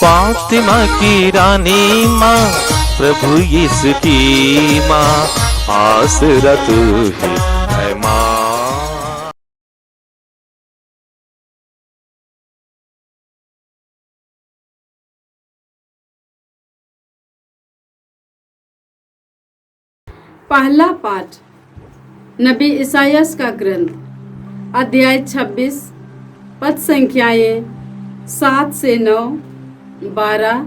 फातिमा की रानी माँ, प्रभु यीशु की माँ, आसरा तू ही है माँ। पहला पाठ नबी इसायास का ग्रंथ, अध्याय 26, पद संख्याएं 7 से 9, 12,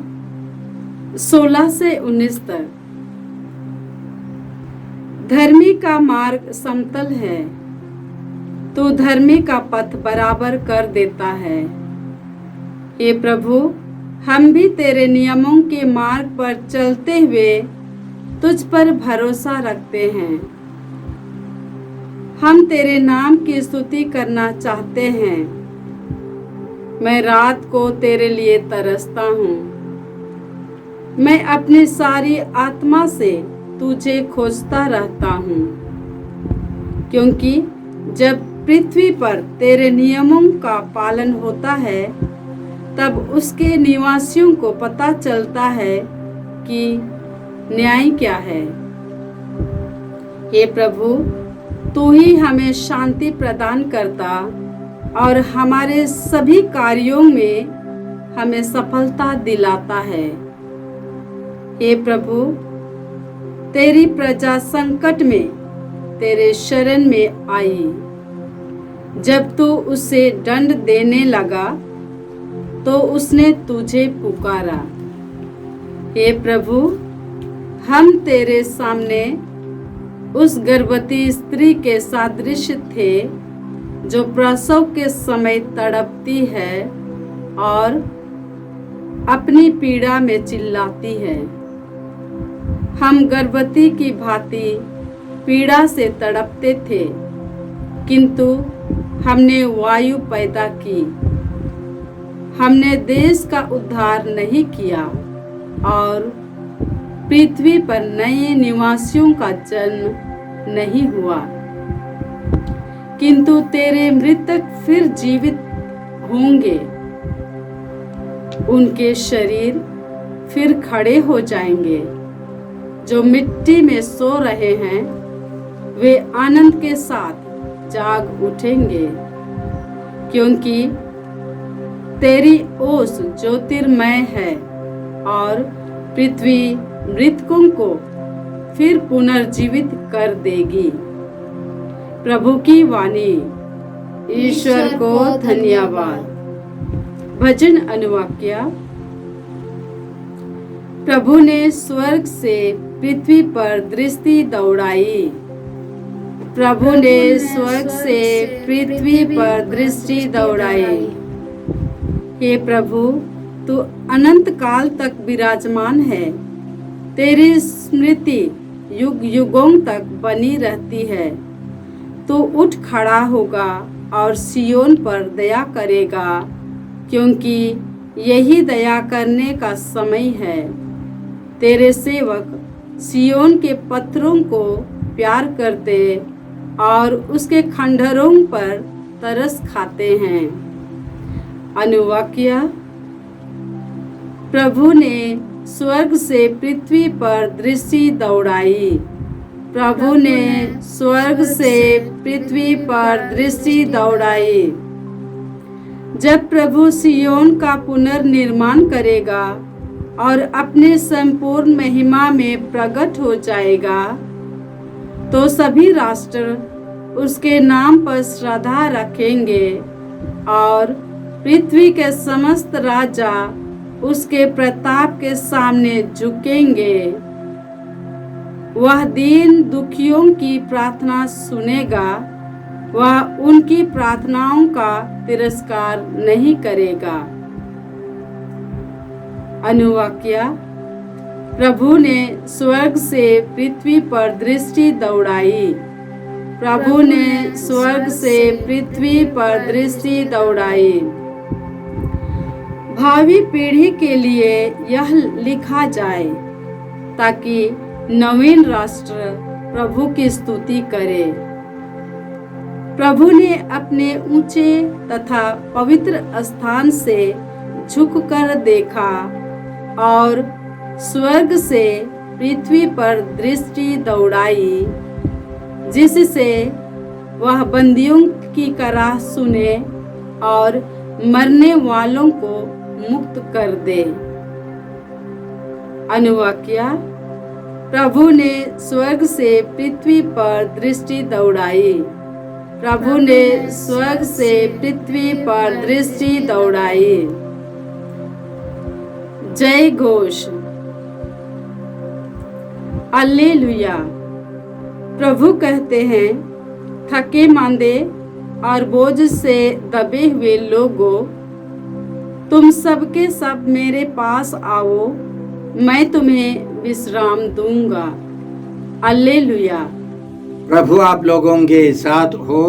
16 से 19 तक। धर्मी का मार्ग समतल है, तो धर्मी का पथ बराबर कर देता है। हे प्रभु, हम भी तेरे नियमों के मार्ग पर चलते हुए तुझ पर भरोसा रखते हैं। हम तेरे नाम की स्तुति करना चाहते हैं। मैं रात को तेरे लिए तरसता हूँ। मैं अपनी सारी आत्मा से तुझे खोजता रहता हूँ, क्योंकि जब पृथ्वी पर तेरे नियमों का पालन होता है, तब उसके निवासियों को पता चलता है कि न्याय क्या है। हे प्रभु, तू ही हमें शांति प्रदान करता और हमारे सभी कार्यों में हमें सफलता दिलाता है। हे प्रभु, तेरी प्रजा संकट में तेरे शरण में आई। जब तू उसे दंड देने लगा, तो उसने तुझे पुकारा। हे प्रभु, हम तेरे सामने उस गर्भवती स्त्री के सादृश थे, जो प्रसव के समय तड़पती है और अपनी पीड़ा में चिल्लाती है। हम गर्भवती की भांति पीड़ा से तड़पते थे, किंतु हमने वायु पैदा की। हमने देश का उद्धार नहीं किया और पृथ्वी पर नए निवासियों का जन्म नहीं हुआ, किंतु तेरे मृतक फिर जीवित होंगे। उनके शरीर फिर खड़े हो जाएंगे। जो मिट्टी में सो रहे हैं, वे आनंद के साथ जाग उठेंगे, क्योंकि तेरी ओस ज्योतिर्मय है और पृथ्वी मृतकों को फिर पुनर्जीवित कर देगी। प्रभु की वाणी। ईश्वर को धन्यवाद। भजन अनुवाक्य। प्रभु ने स्वर्ग से पृथ्वी पर दृष्टि दौड़ाई। प्रभु ने स्वर्ग से पृथ्वी पर दृष्टि दौड़ाई। हे प्रभु, तू अनंत काल तक विराजमान है। तेरी स्मृति युग युगों तक बनी रहती है। तू उठ खड़ा होगा और सियोन पर दया करेगा, क्योंकि यही दया करने का समय है। तेरे सेवक सियोन के पत्थरों को प्यार करते और उसके खंडहरों पर तरस खाते हैं। अनुवाक्य। प्रभु ने स्वर्ग से पृथ्वी पर दृष्टि दौड़ाई। प्रभु ने स्वर्ग से पृथ्वी पर दृष्टि दौड़ाई। जब प्रभु सियोन का पुनर्निर्माण करेगा और अपने संपूर्ण महिमा में प्रकट हो जाएगा, तो सभी राष्ट्र उसके नाम पर श्रद्धा रखेंगे और पृथ्वी के समस्त राजा उसके प्रताप के सामने झुकेंगे। वह दीन दुखियों की प्रार्थना सुनेगा। वह उनकी प्रार्थनाओं का तिरस्कार नहीं करेगा। अनुवाक्य। प्रभु ने स्वर्ग से पृथ्वी पर दृष्टि दौड़ाई। प्रभु ने स्वर्ग से पृथ्वी पर दृष्टि दौड़ाई। भावी पीढ़ी के लिए यह लिखा जाए, ताकि नवीन राष्ट्र प्रभु की स्तुति करे। प्रभु ने अपने ऊंचे तथा पवित्र स्थान से झुककर देखा और स्वर्ग से पृथ्वी पर दृष्टि दौड़ाई, जिससे वह बंदियों की कराह सुने और मरने वालों को मुक्त कर दे। अनुवाक्या, प्रभु ने स्वर्ग से पृथ्वी पर दृष्टि दौड़ाई। प्रभु ने स्वर्ग से पृथ्वी पर दृष्टि दौड़ाई। जय घोष। हालेलुया। प्रभु कहते हैं, थके मांदे और बोझ से दबे हुए लोगों, तुम सबके सब मेरे पास आओ, मैं तुम्हें विश्राम दूंगा। हालेलुया। प्रभु आप लोगों के साथ हो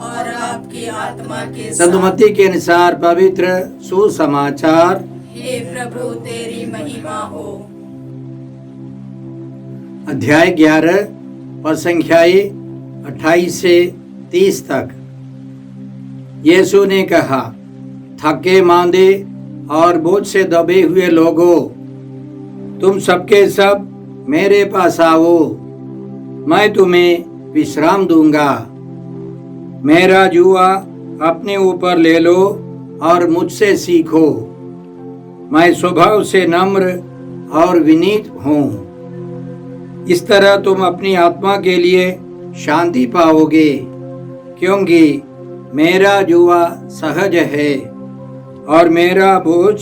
और आपकी आत्मा के संत साथ। मत्ती के अनुसार पवित्र सुसमाचार। हे प्रभु तेरी महिमा हो। अध्याय 11 पद संख्याएं 28 से 30 तक। यीशु ने कहा, थके मांदे और बोझ से दबे हुए लोगों, तुम सबके सब मेरे पास आओ, मैं तुम्हें विश्राम दूंगा। मेरा जुआ अपने ऊपर ले लो और मुझसे सीखो, मैं स्वभाव से नम्र और विनीत हूँ। इस तरह तुम अपनी आत्मा के लिए शांति पाओगे, क्योंकि मेरा जुआ सहज है और मेरा बोझ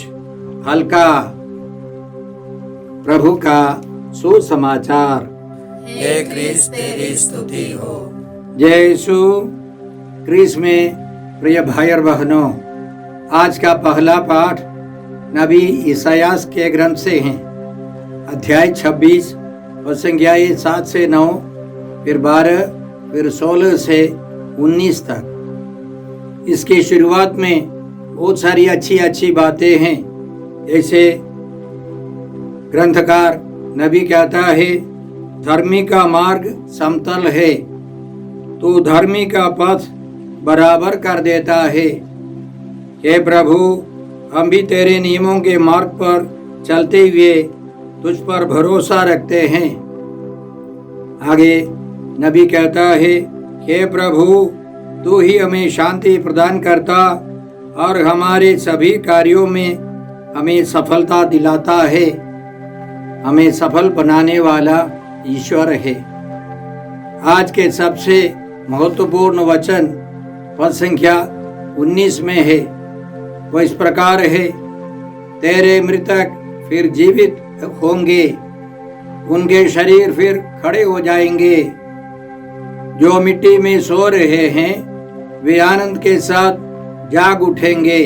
हल्का। प्रभु का सुसमाचार। हे क्रिस्त तेरी स्तुति हो। जय यीशु क्रिस्त में प्रिय भाई और बहनों, आज का पहला पाठ नबी ईसायास के ग्रंथ से है। अध्याय 26 और संख्याएं 7 से 9, फिर 12, फिर 16 से 19 तक। इसकी शुरुआत में बहुत सारी अच्छी बातें हैं। जैसे ग्रंथकार नबी कहता है, धर्मी का मार्ग समतल है, तो धर्मी का पथ बराबर कर देता है। हे प्रभु, हम भी तेरे नियमों के मार्ग पर चलते हुए तुझ पर भरोसा रखते हैं। आगे नबी कहता है, हे प्रभु, तू ही हमें शांति प्रदान करता और हमारे सभी कार्यों में हमें सफलता दिलाता है। हमें सफल बनाने वाला ईश्वर है। आज के सबसे महत्वपूर्ण वचन पद संख्या 19 में है। वह इस प्रकार है, तेरे मृतक फिर जीवित होंगे, उनके शरीर फिर खड़े हो जाएंगे। जो मिट्टी में सो रहे हैं वे आनंद के साथ जाग उठेंगे,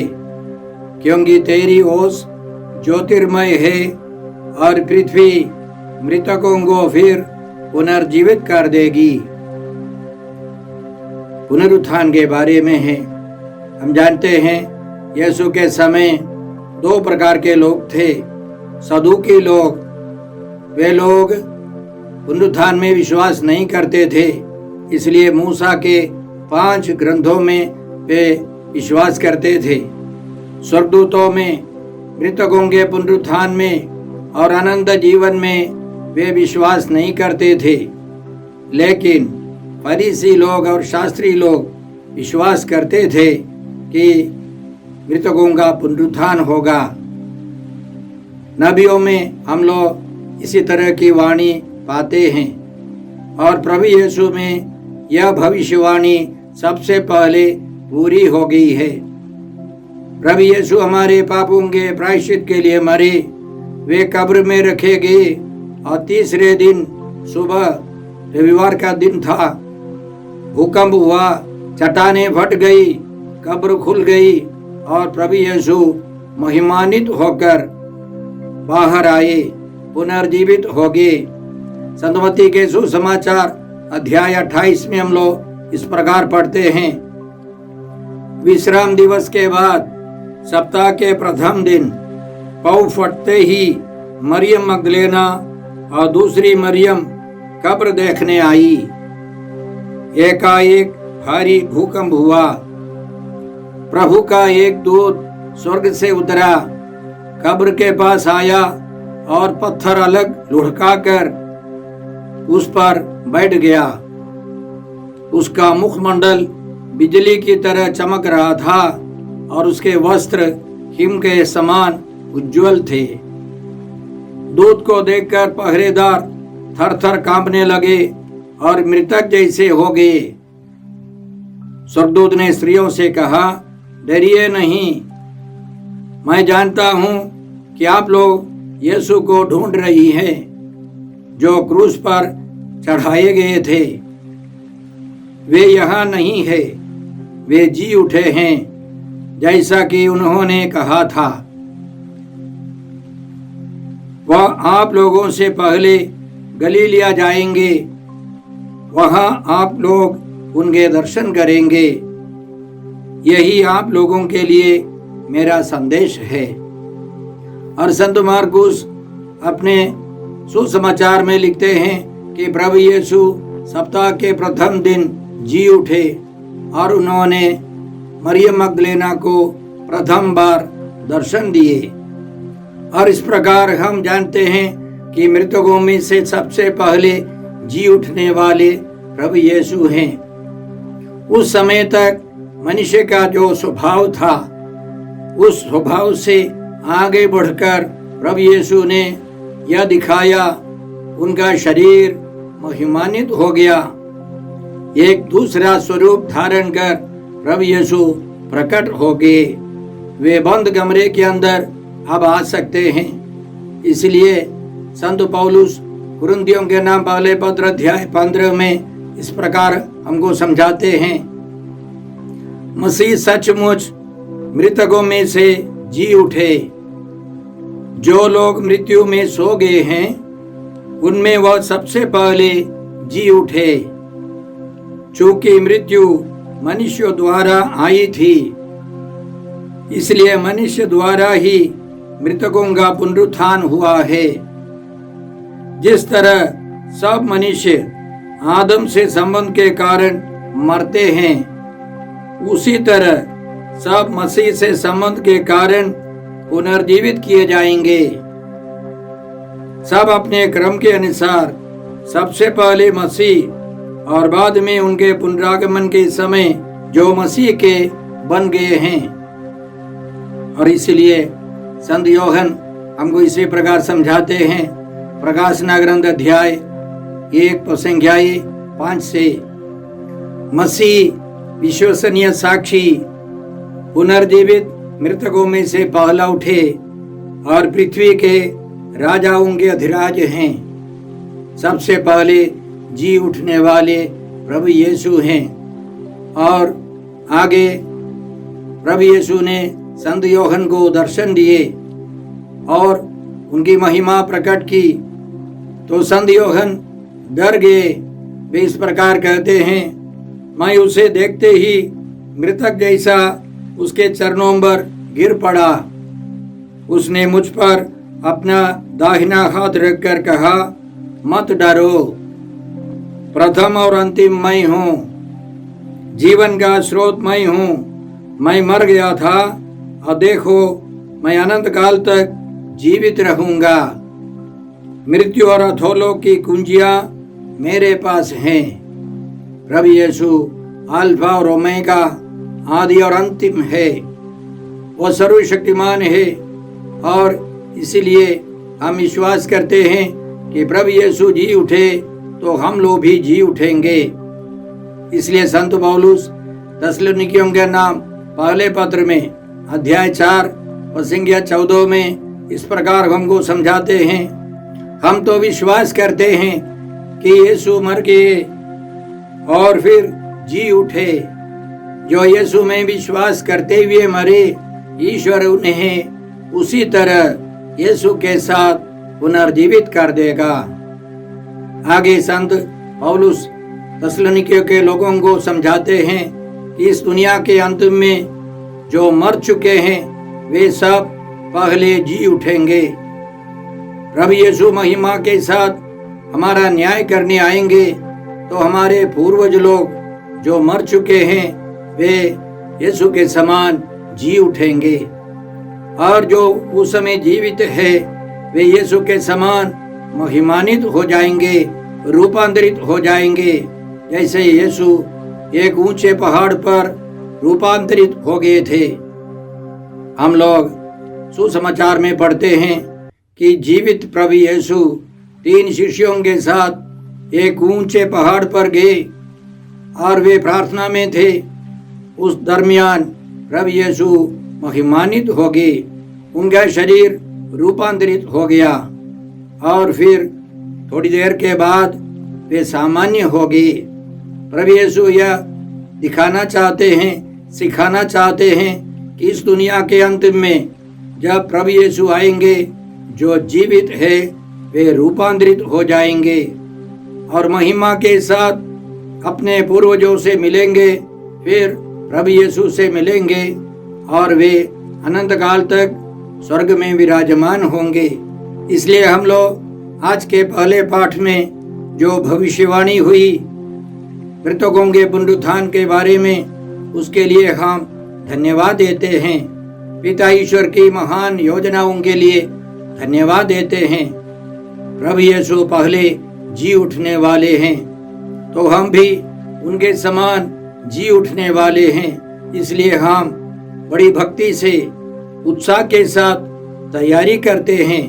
क्योंकि तेरी ओस ज्योतिर्मय है और पृथ्वी मृतकों को फिर पुनर्जीवित कर देगी। पुनरुत्थान के बारे में है। हम जानते हैं यीशु के समय 2 प्रकार के लोग थे। सदूकी लोग, वे लोग पुनरुत्थान में विश्वास नहीं करते थे, इसलिए मूसा के 5 ग्रंथों में वे विश्वास करते थे। स्वर्गदूतों में, मृतकों के पुनरुत्थान में और अनंत जीवन में वे विश्वास नहीं करते थे। लेकिन फरीसी लोग और शास्त्री लोग विश्वास करते थे कि मृतकों का पुनरुत्थान होगा। नबियों में हम लोग इसी तरह की वाणी पाते हैं और प्रभु यीशु में यह भविष्यवाणी सबसे पहले पूरी हो गई है। प्रभु यीशु हमारे पापों के प्रायश्चित के लिए मरे, वे कब्र में रखे गए और तीसरे दिन सुबह, रविवार का दिन था, भूकंप हुआ, चट्टानें फट गई, कब्र खुल गई और प्रभु यीशु महिमान्वित होकर बाहर आए, पुनर्जीवित हो गए। संत मत्ती के सुसमाचार अध्याय 28 में हम लोग इस प्रकार पढ़ते हैं, विश्राम दिवस के बाद सप्ताह के प्रथम दिन पौ फटते ही मरियम मगदलेना और दूसरी मरियम कब्र देखने आई। एकाएक भारी भूकंप हुआ। प्रभु का एक दूत स्वर्ग से उतरा, कब्र के पास आया और पत्थर अलग लुढ़काकर उस पर बैठ गया। उसका मुखमंडल बिजली की तरह चमक रहा था और उसके वस्त्र हिम के समान उज्जवल थे। दूत को देखकर पहरेदार थर-थर कांपने लगे और मृतक जैसे हो गए। स्वर्गदूत ने स्त्रियों से कहा, डरिए नहीं, मैं जानता हूं कि आप लोग यीशु को ढूंढ रही हैं, जो क्रूस पर चढ़ाए गए थे। वे यहाँ नहीं है, वे जी उठे हैं, जैसा कि उन्होंने कहा था। वह आप लोगों से पहले गलीलिया जाएंगे, वहां आप लोग उनके दर्शन करेंगे। यही आप लोगों के लिए मेरा संदेश है। और संत मार्कुस अपने सुसमाचार में लिखते हैं कि प्रभु यीशु सप्ताह के प्रथम दिन जी उठे और उन्होंने मरियम मगदलेना को प्रथम बार दर्शन दिए। और इस प्रकार हम जानते हैं कि मृतकों में से सबसे पहले जी उठने वाले प्रभु यीशु हैं। उस समय तक मनुष्य का जो स्वभाव था, उस स्वभाव से आगे बढ़कर प्रभु यीशु ने यह दिखाया, उनका शरीर महिमान्वित हो गया। एक दूसरा स्वरूप धारण कर प्रभु यीशु प्रकट हो गए। वे बंद कमरे के अंदर अब आ सकते हैं। इसलिए संत पौलुस कुरिन्थियों के नाम पहले पत्र अध्याय 15 में इस प्रकार हमको समझाते हैं, मसीह सचमुच मृतकों में से जी उठे। जो लोग मृत्यु में सो गए हैं, उनमें वह सबसे पहले जी उठे। चूंकि मृत्यु मनुष्य द्वारा आई थी, इसलिए मनुष्य द्वारा ही मृतकों का पुनरुत्थान हुआ है। जिस तरह सब मनुष्य आदम से संबंध के कारण मरते हैं, उसी तरह सब मसीह से संबंध के कारण पुनर्जीवित किए जाएंगे। सब अपने क्रम के अनुसार, सबसे पहले मसीह और बाद में उनके पुनरागमन के समय जो मसीह के बन गए हैं। और इसलिए संत यूहन्ना हमको इसी प्रकार समझाते हैं, प्रकाशना ग्रंथ अध्याय 1 संख्या 5 से, मसीह विश्वसनीय साक्षी पुनर्जीवित मृतकों में से पहला उठे और पृथ्वी के राजाओं के अधिराज हैं। सबसे पहले जी उठने वाले प्रभु यीशु हैं। और आगे प्रभु यीशु ने संत यूहन्ना को दर्शन दिए और उनकी महिमा प्रकट की, तो संत यूहन्ना डर गए। वे इस प्रकार कहते हैं, मैं उसे देखते ही मृतक जैसा उसके चरणों पर गिर पड़ा। उसने मुझ पर अपना दाहिना हाथ रखकर कहा, मत डरो, प्रथम और अंतिम मैं हूँ, जीवन का स्रोत मैं हूँ। मैं मर गया था और देखो मैं अनंत काल तक जीवित रहूंगा। मृत्यु और अधोलोक की कुंजियां मेरे पास हैं। प्रभु यीशु अल्फा और ओमेगा, आदि और अंतिम है। वह सर्वशक्तिमान है और इसलिए हम विश्वास करते हैं कि प्रभु यीशु जी उठे तो हम लोग भी जी उठेंगे। इसलिए संत पौलुस थिस्सलुनीकियों के नाम पहले पत्र में अध्याय 4 और संख्या 14 में इस प्रकार हमको समझाते हैं, हम तो विश्वास करते हैं कि यीशु मर गए और फिर जी उठे। जो यीशु में विश्वास करते हुए मरे, ईश्वर उन्हें उसी तरह यीशु के साथ पुनर्जीवित कर देगा। आगे संत पौलुस थिस्सलुनीकियों के लोगों को समझाते हैं कि इस दुनिया के अंत में जो मर चुके हैं वे सब पहले जी उठेंगे। प्रभु यीशु महिमा के साथ हमारा न्याय करने आएंगे, तो हमारे पूर्वज लोग जो मर चुके हैं वे यीशु के समान जी उठेंगे। और जो उस समय जीवित है वे यीशु के समान महिमान्वित हो जाएंगे, रूपांतरित हो जाएंगे, जैसे यीशु एक ऊंचे पहाड़ पर रूपांतरित हो गए थे। हम लोग सुसमाचार में पढ़ते हैं कि जीवित प्रभु यीशु 3 शिष्यों के साथ एक ऊंचे पहाड़ पर गए और वे प्रार्थना में थे। उस दरमियान प्रभु यीशु महिमान्वित हो गए, उनका शरीर रूपांतरित हो गया और फिर थोड़ी देर के बाद वे सामान्य हो गए। प्रभु यीशु यह दिखाना चाहते हैं, सिखाना चाहते हैं कि इस दुनिया के अंत में जब प्रभु यीशु आएंगे, जो जीवित है वे रूपांतरित हो जाएंगे और महिमा के साथ अपने पूर्वजों से मिलेंगे, फिर प्रभु यीशु से मिलेंगे और वे अनंत काल तक स्वर्ग में विराजमान होंगे। इसलिए हम लोग आज के पहले पाठ में जो भविष्यवाणी हुई मृतकों के पुनरुत्थान के बारे में, उसके लिए हम धन्यवाद देते हैं। पिता ईश्वर की महान योजनाओं के लिए धन्यवाद देते हैं। प्रभु यीशु पहले जी उठने वाले हैं, तो हम भी उनके समान जी उठने वाले हैं। इसलिए हम बड़ी भक्ति से, उत्साह के साथ तैयारी करते हैं।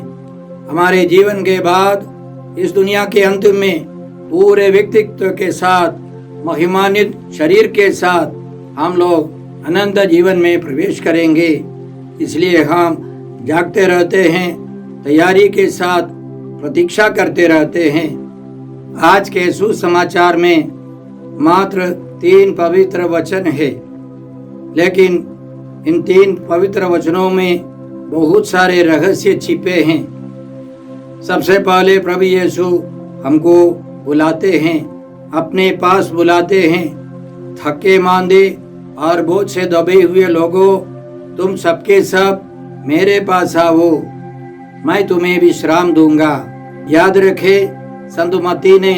हमारे जीवन के बाद इस दुनिया के अंत में पूरे व्यक्तित्व के साथ, महिमान्वित शरीर के साथ हम लोग अनंत जीवन में प्रवेश करेंगे। इसलिए हम जागते रहते हैं, तैयारी के साथ प्रतीक्षा करते रहते हैं। आज के सुसमाचार में मात्र 3 पवित्र वचन है, लेकिन इन 3 पवित्र वचनों में बहुत सारे रहस्य छिपे हैं। सबसे पहले प्रभु यीशु हमको बुलाते हैं, अपने पास बुलाते हैं। थके मांदे और बोझ से दबे हुए लोगों, तुम सबके सब मेरे पास आओ, मैं तुम्हें विश्राम दूंगा। याद रखे, संत मत्ती ने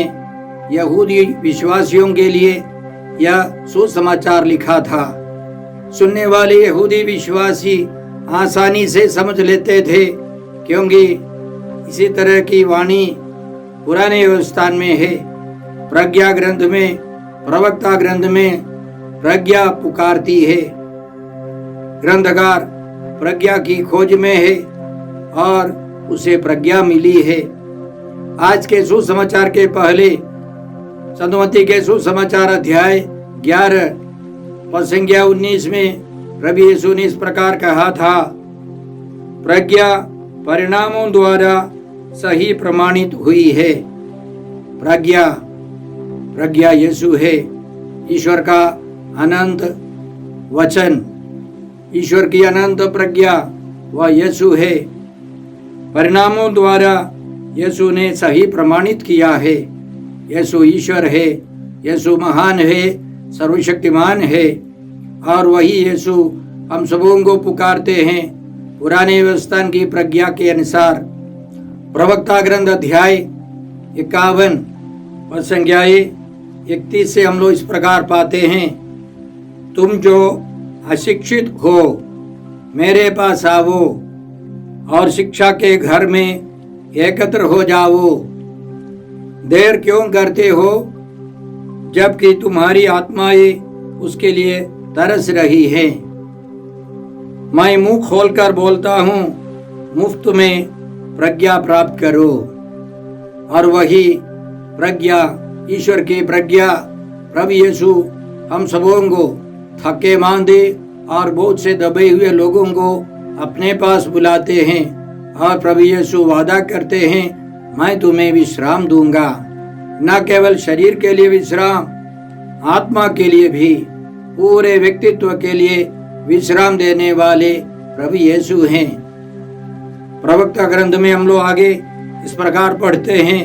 यहूदी विश्वासियों के लिए यह सुसमाचार लिखा था। सुनने वाले यहूदी विश्वासी आसानी से समझ लेते थे, क्योंकि इसी तरह की वाणी पुराने व्यवस्थान में है। प्रज्ञा ग्रंथ में, प्रवक्ता ग्रंथ में प्रज्ञा पुकारती है। ग्रंथकार प्रज्ञा की खोज में है और उसे प्रज्ञा मिली है। आज के सुसमाचार के पहले संत मत्ती के सुसमाचार अध्याय 11 पद संख्या 19 में प्रभु यीशु ने इस प्रकार कहा था, प्रज्ञा परिणामों द्वारा सही प्रमाणित हुई है। प्रज्ञा यीशु है, ईश्वर का अनंत वचन, ईश्वर की अनंत प्रज्ञा वह यीशु है। परिणामों द्वारा यीशु ने सही प्रमाणित किया है। यीशु ईश्वर है, यीशु महान है, सर्वशक्तिमान है और वही यीशु हम सबों को पुकारते हैं पुराने व्यवस्थान की प्रज्ञा के अनुसार। प्रवक्ता ग्रंथ अध्याय 51 पद संख्या 31 से हम लोग इस प्रकार पाते हैं, तुम जो अशिक्षित हो मेरे पास आओ और शिक्षा के घर में एकत्र हो जाओ। देर क्यों करते हो, जबकि तुम्हारी आत्माएं उसके लिए तरस रही हैं। मैं मुंह खोलकर बोलता हूँ, मुफ्त में प्रज्ञा प्राप्त करो। और वही प्रज्ञा, ईश्वर की प्रज्ञा, प्रभु यीशु हम सबों को, थके मांदे और बोझ से दबे हुए लोगों को अपने पास बुलाते हैं और प्रभु यीशु वादा करते हैं, मैं तुम्हें विश्राम दूंगा। न केवल शरीर के लिए विश्राम, आत्मा के लिए भी, पूरे व्यक्तित्व के लिए विश्राम देने वाले प्रभु यीशु हैं। प्रवक्ता ग्रंथ में हम लोग आगे इस प्रकार पढ़ते हैं,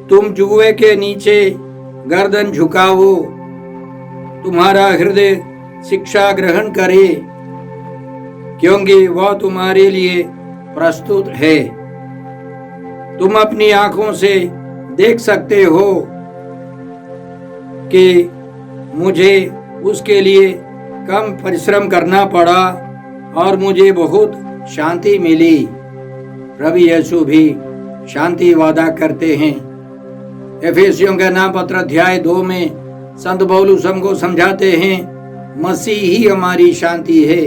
तुम जुए के नीचे गर्दन झुकाओ, तुम्हारा हृदय शिक्षा ग्रहण करे, क्योंकि वह तुम्हारे लिए प्रस्तुत है। तुम अपनी आंखों से देख सकते हो कि मुझे उसके लिए कम परिश्रम करना पड़ा और मुझे बहुत शांति मिली। प्रभु यीशु भी शांति वादा करते हैं। एफेसियों का नाम पत्र अध्याय 2 में संत पौलुस हमको समझाते हैं मसीह ही हमारी शांति है।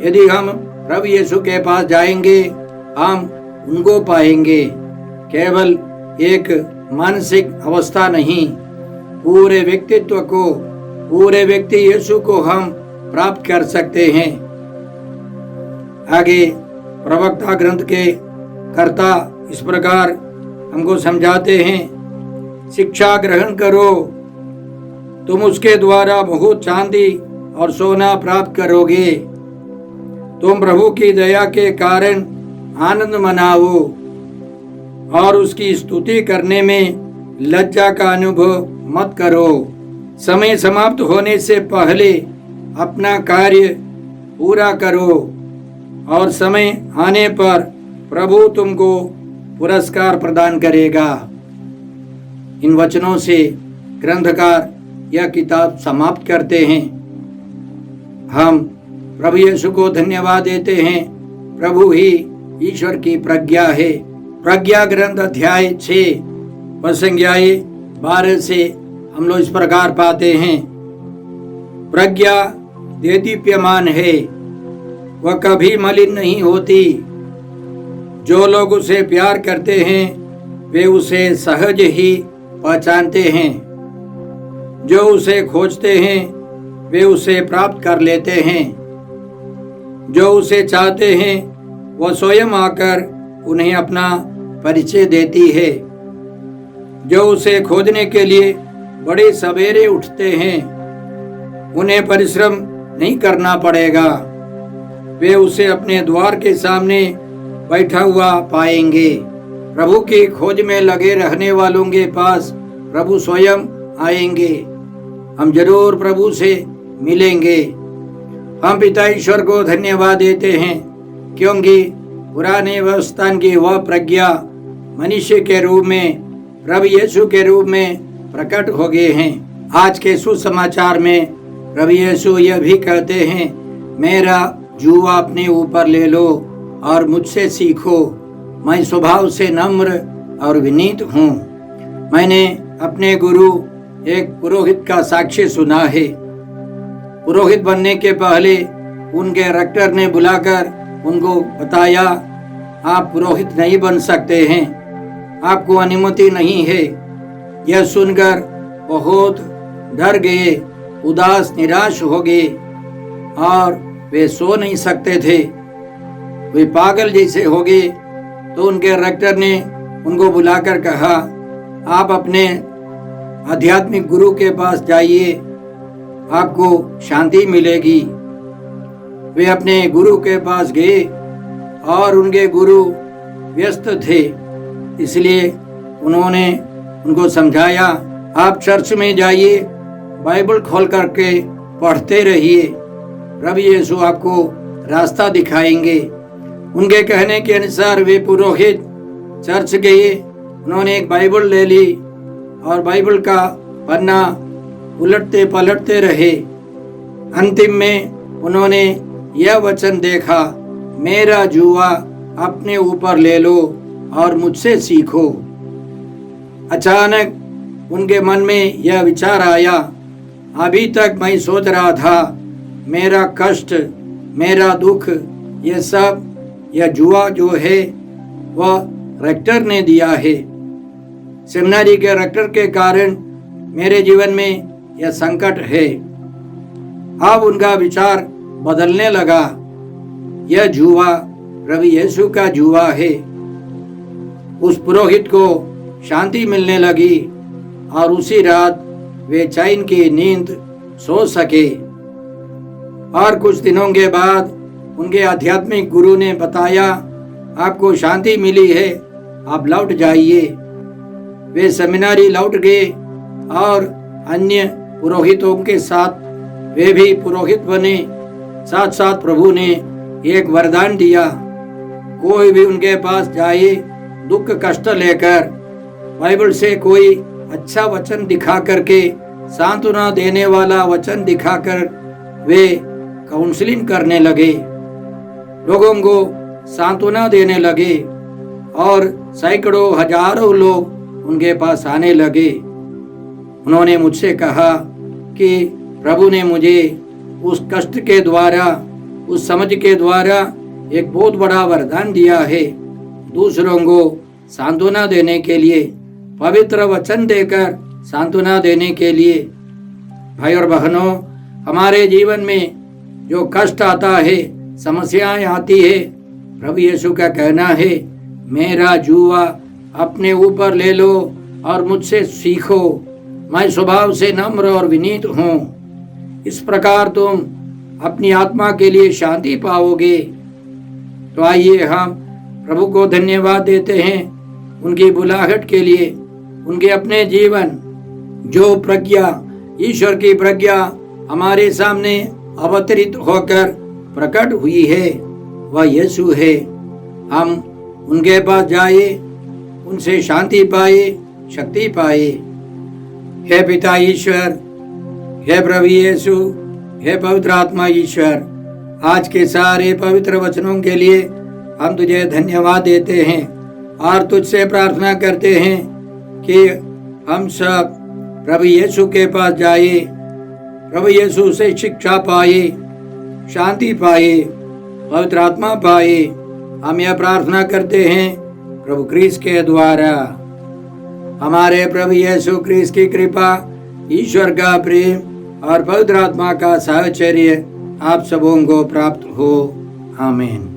यदि हम प्रभु यीशु के पास जाएंगे हम उनको पाएंगे। केवल एक मानसिक अवस्था नहीं, पूरे व्यक्तित्व को, पूरे व्यक्ति यीशु को हम प्राप्त कर सकते हैं। आगे प्रवक्ता ग्रंथ के कर्ता इस प्रकार हमको समझाते हैं, शिक्षा ग्रहण करो, तुम उसके द्वारा बहुत चांदी और सोना प्राप्त करोगे। तुम प्रभु की दया के कारण आनंद मनाओ और उसकी स्तुति करने में लज्जा का अनुभव मत करो। समय समाप्त होने से पहले अपना कार्य पूरा करो और समय आने पर प्रभु तुमको पुरस्कार प्रदान करेगा। इन वचनों से ग्रंथकार यह किताब समाप्त करते हैं। हम प्रभु यीशु को धन्यवाद देते हैं। प्रभु ही ईश्वर की प्रज्ञा है। प्रज्ञा ग्रंथ अध्याय 6 संज्ञाएं 12 से हम लोग इस प्रकार पाते हैं, प्रज्ञा देदीप्यमान है, वह कभी मलिन नहीं होती। जो लोग उसे प्यार करते हैं वे उसे सहज ही पहचानते हैं। जो उसे खोजते हैं वे उसे प्राप्त कर लेते हैं। जो उसे चाहते हैं वह स्वयं आकर उन्हें अपना परिचय देती है। जो उसे खोजने के लिए बड़े सवेरे उठते हैं उन्हें परिश्रम नहीं करना पड़ेगा। वे उसे अपने द्वार के सामने बैठा हुआ पाएंगे। प्रभु की खोज में लगे रहने वालों के पास प्रभु स्वयं आएंगे। हम जरूर प्रभु से मिलेंगे। हम पिता ईश्वर को धन्यवाद देते हैं क्योंकि पुराने व्यवस्थान की वह प्रज्ञा मनुष्य के रूप में, प्रभु यीशु के रूप में प्रकट हो गए हैं। आज के सुसमाचार में प्रभु यीशु यह भी कहते हैं, मेरा जुआ अपने ऊपर ले लो और मुझसे सीखो, मैं स्वभाव से नम्र और विनीत हूँ। मैंने अपने गुरु एक पुरोहित का साक्ष्य सुना है। पुरोहित बनने के पहले उनके रेक्टर ने बुलाकर उनको बताया, आप पुरोहित नहीं बन सकते हैं, आपको अनुमति नहीं है। यह सुनकर बहुत डर गए, उदास निराश हो गए और वे सो नहीं सकते थे। वे पागल जैसे हो गए। तो उनके रेक्टर ने उनको बुलाकर कहा, आप अपने आध्यात्मिक गुरु के पास जाइए, आपको शांति मिलेगी। वे अपने गुरु के पास गए और उनके गुरु व्यस्त थे, इसलिए उन्होंने उनको समझाया, आप चर्च में जाइए, बाइबल खोल करके पढ़ते रहिए, प्रभु यीशु आपको रास्ता दिखाएंगे। उनके कहने के अनुसार वे पुरोहित चर्च गए। उन्होंने एक बाइबल ले ली और बाइबल का पन्ना उलटते पलटते रहे। अंतिम में उन्होंने यह वचन देखा, मेरा जुआ अपने ऊपर ले लो और मुझसे सीखो। अचानक उनके मन में यह विचार आया, अभी तक मैं सोच रहा था मेरा कष्ट, मेरा दुख, ये सब, यह जुआ जो है वह रेक्टर ने दिया है। सेमिनारी के रेक्टर के कारण मेरे जीवन में यह संकट है। अब उनका विचार बदलने लगा, यह जुआ प्रभु यीशु का जुआ है। उस पुरोहित को शांति मिलने लगी और उसी रात वे चैन की नींद सो सके। और कुछ दिनों के बाद उनके आध्यात्मिक गुरु ने बताया, आपको शांति मिली है, आप लौट जाइए। वे सेमिनारी लौट गए और अन्य पुरोहितों के साथ वे भी पुरोहित बने। साथ साथ प्रभु ने एक वरदान दिया, कोई भी उनके पास जाए दुख कष्ट लेकर, बाइबल से कोई अच्छा वचन दिखा करके, सांत्वना देने वाला वचन दिखाकर वे काउंसलिंग करने लगे। लोगों को सांत्वना देने लगे और सैकड़ों हजारों लोग उनके पास आने लगे। उन्होंने मुझसे कहा कि प्रभु ने मुझे उस कष्ट के द्वारा, उस समझ के द्वारा एक बहुत बड़ा वरदान दिया है, दूसरों को सांत्वना देने के लिए, पवित्र वचन देकर सांत्वना देने के लिए। भाई और बहनों, हमारे जीवन में जो कष्ट आता है, समस्याएं आती है, प्रभु यीशु का कहना है, मेरा जुआ अपने ऊपर ले लो और मुझसे सीखो, मैं स्वभाव से नम्र और विनीत हूँ। इस प्रकार तुम अपनी आत्मा के लिए शांति पाओगे। तो आइए हम प्रभु को धन्यवाद देते हैं उनकी बुलाहट के लिए, उनके अपने जीवन, जो प्रज्ञा, ईश्वर की प्रज्ञा हमारे सामने अवतरित होकर प्रकट हुई है, वह यीशु है। हम उनके पास जाए, उनसे शांति पाए, शक्ति पाए। हे पिता ईश्वर, हे प्रभु यीशु, हे पवित्र आत्मा ईश्वर, आज के सारे पवित्र वचनों के लिए हम तुझे धन्यवाद देते हैं और तुझसे प्रार्थना करते हैं कि हम सब प्रभु यीशु के पास जाए, प्रभु यीशु से शिक्षा पाए, शांति पाए, पवित्र आत्मा पाए। हम यह प्रार्थना करते हैं प्रभु क्रिस्त के द्वारा। हमारे प्रभु यीशु क्रिस्त की कृपा, ईश्वर का प्रेम और पवित्र आत्मा का साहचर्य आप सबों को प्राप्त हो। आमीन।